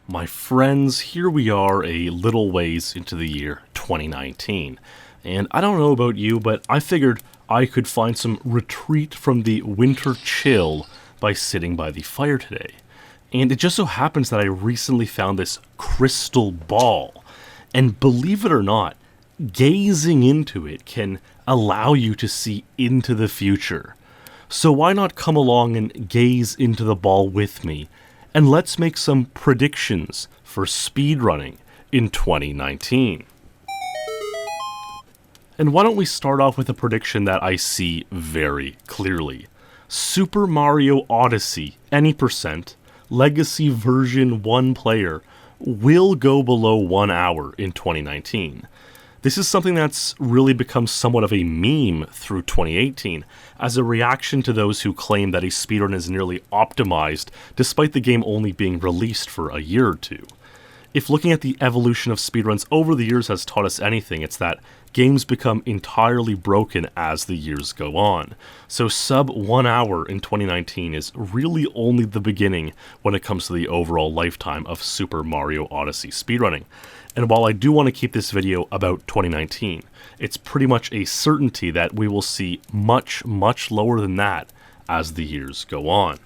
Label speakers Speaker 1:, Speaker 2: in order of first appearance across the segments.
Speaker 1: My friends, here we are a little ways into the year 2019, and I don't know about you, but I figured I could find some retreat from the winter chill by sitting by the fire today. And it just so happens that I recently found this crystal ball, and believe it or not, gazing into it can allow you to see into the future. So why not come along and gaze into the ball with me? And let's make some predictions for speedrunning in 2019. And why don't we start off with a prediction that I see very clearly. Super Mario Odyssey, any percent, Legacy version 1 player, will go below 1 hour in 2019. This is something that's really become somewhat of a meme through 2018, as a reaction to those who claim that a speedrun is nearly optimized despite the game only being released for a year or two. If looking at the evolution of speedruns over the years has taught us anything, it's that games become entirely broken as the years go on. So sub 1 hour in 2019 is really only the beginning when it comes to the overall lifetime of Super Mario Odyssey speedrunning. And while I do want to keep this video about 2019, it's pretty much a certainty that we will see much, much lower than that as the years go on.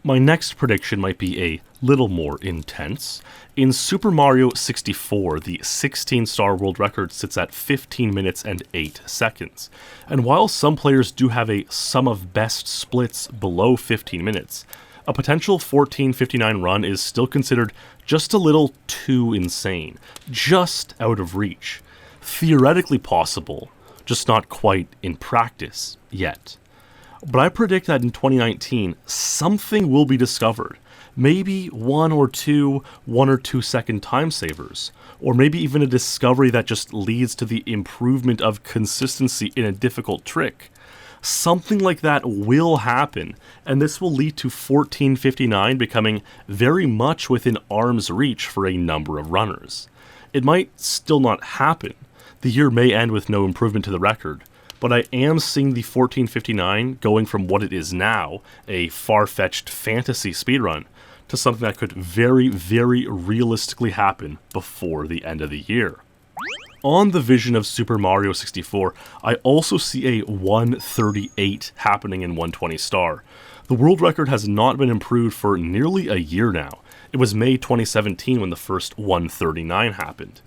Speaker 1: My next prediction might be a little more intense. In Super Mario 64, the 16-star world record sits at 15 minutes and 8 seconds. And while some players do have a sum of best splits below 15 minutes, a potential 14:59 run is still considered just a little too insane, just out of reach. Theoretically possible, just not quite in practice yet. But I predict that in 2019, something will be discovered. Maybe one or two 1 or 2 second time savers, or maybe even a discovery that just leads to the improvement of consistency in a difficult trick. Something like that will happen, and this will lead to 14:59 becoming very much within arm's reach for a number of runners. It might still not happen. The year may end with no improvement to the record, but I am seeing the 14:59 going from what it is now, a far-fetched fantasy speedrun, to something that could very, very realistically happen before the end of the year. On the vision of Super Mario 64, I also see a 1:38 happening in 120 star. The world record has not been improved for nearly a year now. It was May 2017 when the first 1:39 happened.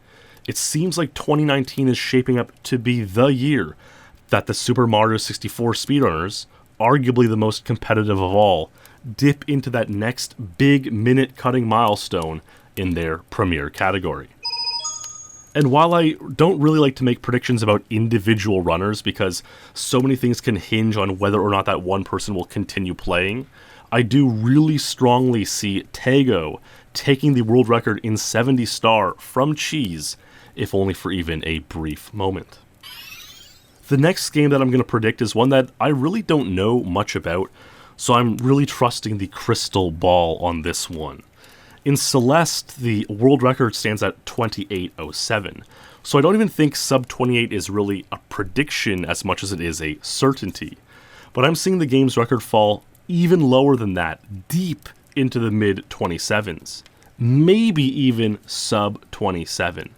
Speaker 1: It seems like 2019 is shaping up to be the year that the Super Mario 64 speedrunners, arguably the most competitive of all, dip into that next big minute-cutting milestone in their premier category. And while I don't really like to make predictions about individual runners because so many things can hinge on whether or not that one person will continue playing, I do really strongly see Tego taking the world record in 70 star from Cheese, if only for even a brief moment. The next game that I'm going to predict is one that I really don't know much about, so I'm really trusting the crystal ball on this one. In Celeste, the world record stands at 28:07, so I don't even think sub 28 is really a prediction as much as it is a certainty. But I'm seeing the game's record fall even lower than that, deep into the mid-27s, maybe even sub 27.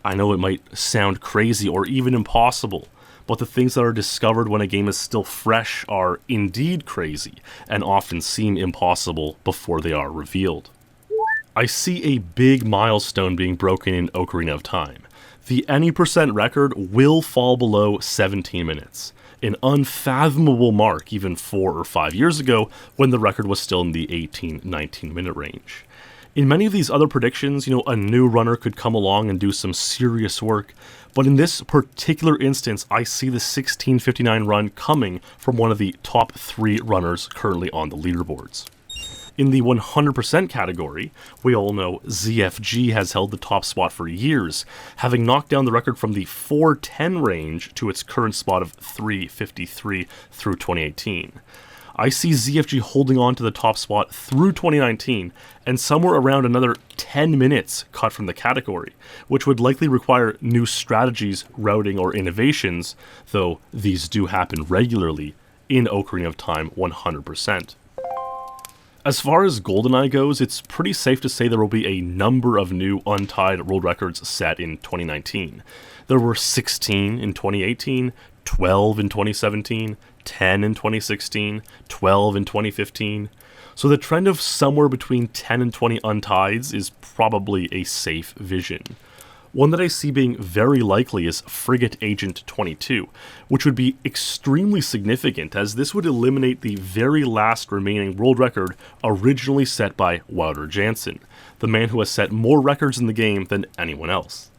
Speaker 1: I know it might sound crazy or even impossible, but the things that are discovered when a game is still fresh are indeed crazy, and often seem impossible before they are revealed. I see a big milestone being broken in Ocarina of Time. The any percent record will fall below 17 minutes, an unfathomable mark even 4 or 5 years ago when the record was still in the 18-19 minute range. In many of these other predictions, a new runner could come along and do some serious work, but in this particular instance, I see the 16:59 run coming from one of the top 3 runners currently on the leaderboards. In the 100% category, we all know ZFG has held the top spot for years, having knocked down the record from the 410 range to its current spot of 353 through 2018. I see ZFG holding on to the top spot through 2019, and somewhere around another 10 minutes cut from the category, which would likely require new strategies, routing, or innovations, though these do happen regularly in Ocarina of Time 100%. As far as GoldenEye goes, it's pretty safe to say there will be a number of new untied world records set in 2019. There were 16 in 2018, 12 in 2017, 10 in 2016, 12 in 2015. So the trend of somewhere between 10 and 20 untieds is probably a safe vision. One that I see being very likely is Frigate Agent 22, which would be extremely significant as this would eliminate the very last remaining world record originally set by Wouter Jansen, the man who has set more records in the game than anyone else.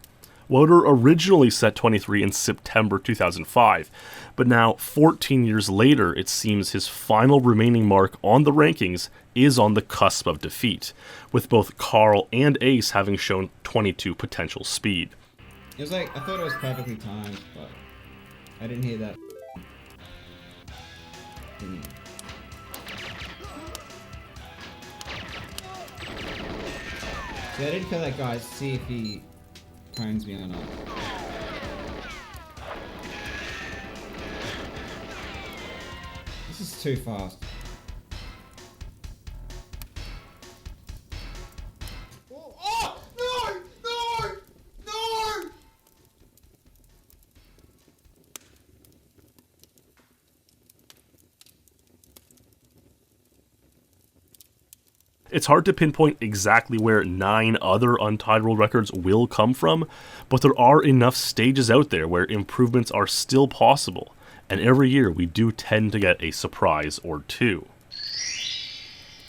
Speaker 1: Wouter originally set 23 in September 2005, but now 14 years later it seems his final remaining mark on the rankings is on the cusp of defeat, with both Carl and Ace having shown 22 potential speed.
Speaker 2: It was like, I thought it was perfectly timed, but I didn't hear that. See, I didn't kill that guy to see if he phones me or not. This is too fast. Oh, no! No! No!
Speaker 1: It's hard to pinpoint exactly where 9 other untied world records will come from, but there are enough stages out there where improvements are still possible, and every year we do tend to get a surprise or two.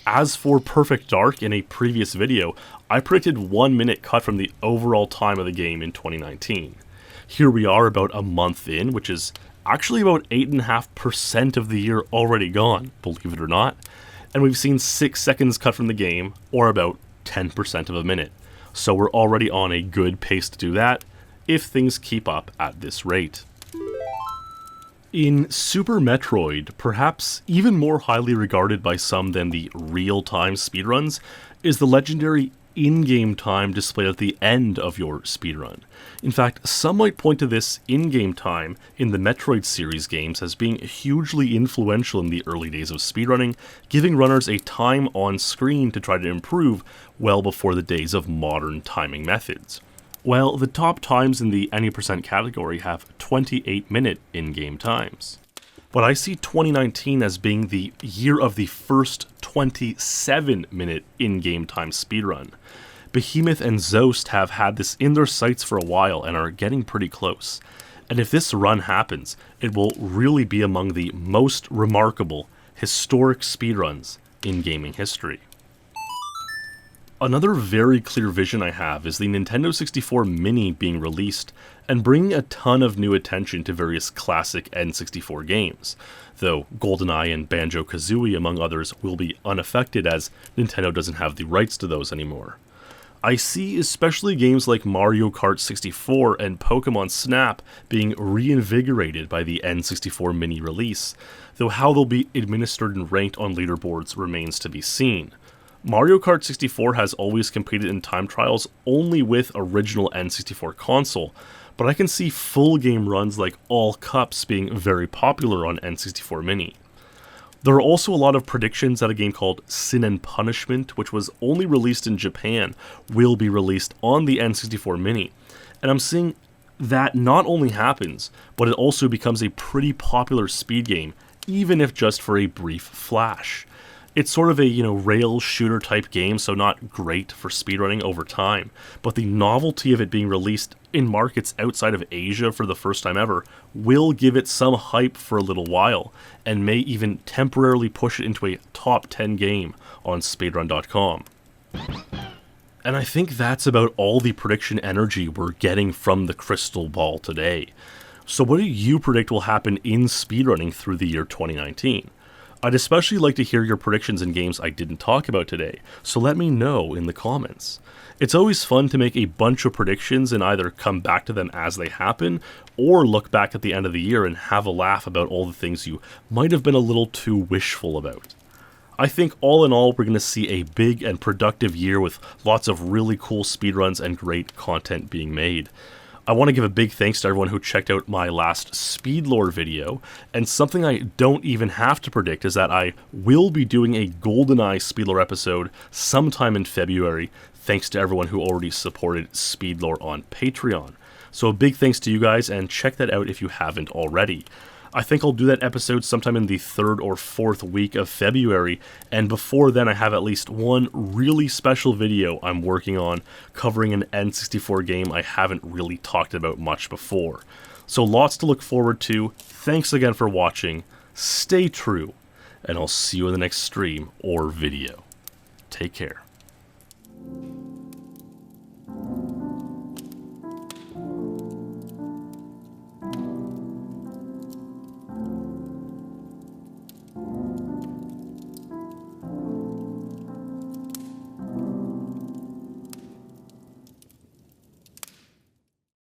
Speaker 1: As for Perfect Dark in a previous video, I predicted 1 minute cut from the overall time of the game in 2019. Here we are about a month in, which is actually about 8.5% of the year already gone, believe it or not. And we've seen 6 seconds cut from the game, or about 10% of a minute. So we're already on a good pace to do that, if things keep up at this rate. In Super Metroid, perhaps even more highly regarded by some than the real-time speedruns, is the legendary in-game time displayed at the end of your speedrun. In fact, some might point to this in-game time in the Metroid series games as being hugely influential in the early days of speedrunning, giving runners a time on screen to try to improve well before the days of modern timing methods. Well, the top times in the any percent category have 28-minute in-game times. But I see 2019 as being the year of the first 27-minute in-game time speedrun. Behemoth and Zoast have had this in their sights for a while and are getting pretty close. And if this run happens, it will really be among the most remarkable, historic speedruns in gaming history. Another very clear vision I have is the Nintendo 64 Mini being released and bringing a ton of new attention to various classic N64 games, though GoldenEye and Banjo-Kazooie, among others, will be unaffected as Nintendo doesn't have the rights to those anymore. I see especially games like Mario Kart 64 and Pokemon Snap being reinvigorated by the N64 Mini release, though how they'll be administered and ranked on leaderboards remains to be seen. Mario Kart 64 has always competed in time trials only with original N64 console, but I can see full game runs like All Cups being very popular on N64 Mini. There are also a lot of predictions that a game called Sin and Punishment, which was only released in Japan, will be released on the N64 Mini, and I'm seeing that not only happens, but it also becomes a pretty popular speed game, even if just for a brief flash. It's sort of a, rail shooter type game, so not great for speedrunning over time, but the novelty of it being released in markets outside of Asia for the first time ever will give it some hype for a little while, and may even temporarily push it into a top 10 game on speedrun.com. And I think that's about all the prediction energy we're getting from the crystal ball today. So what do you predict will happen in speedrunning through the year 2019? I'd especially like to hear your predictions in games I didn't talk about today, so let me know in the comments. It's always fun to make a bunch of predictions and either come back to them as they happen, or look back at the end of the year and have a laugh about all the things you might have been a little too wishful about. I think all in all we're going to see a big and productive year with lots of really cool speedruns and great content being made. I want to give a big thanks to everyone who checked out my last speed lore video, and something I don't even have to predict is that I will be doing a GoldenEye speed lore episode sometime in February, thanks to everyone who already supported speed lore on Patreon. So a big thanks to you guys, and check that out if you haven't already. I think I'll do that episode sometime in the 3rd or 4th week of February, and before then I have at least one really special video I'm working on covering an N64 game I haven't really talked about much before. So lots to look forward to. Thanks again for watching, stay true, and I'll see you in the next stream or video. Take care.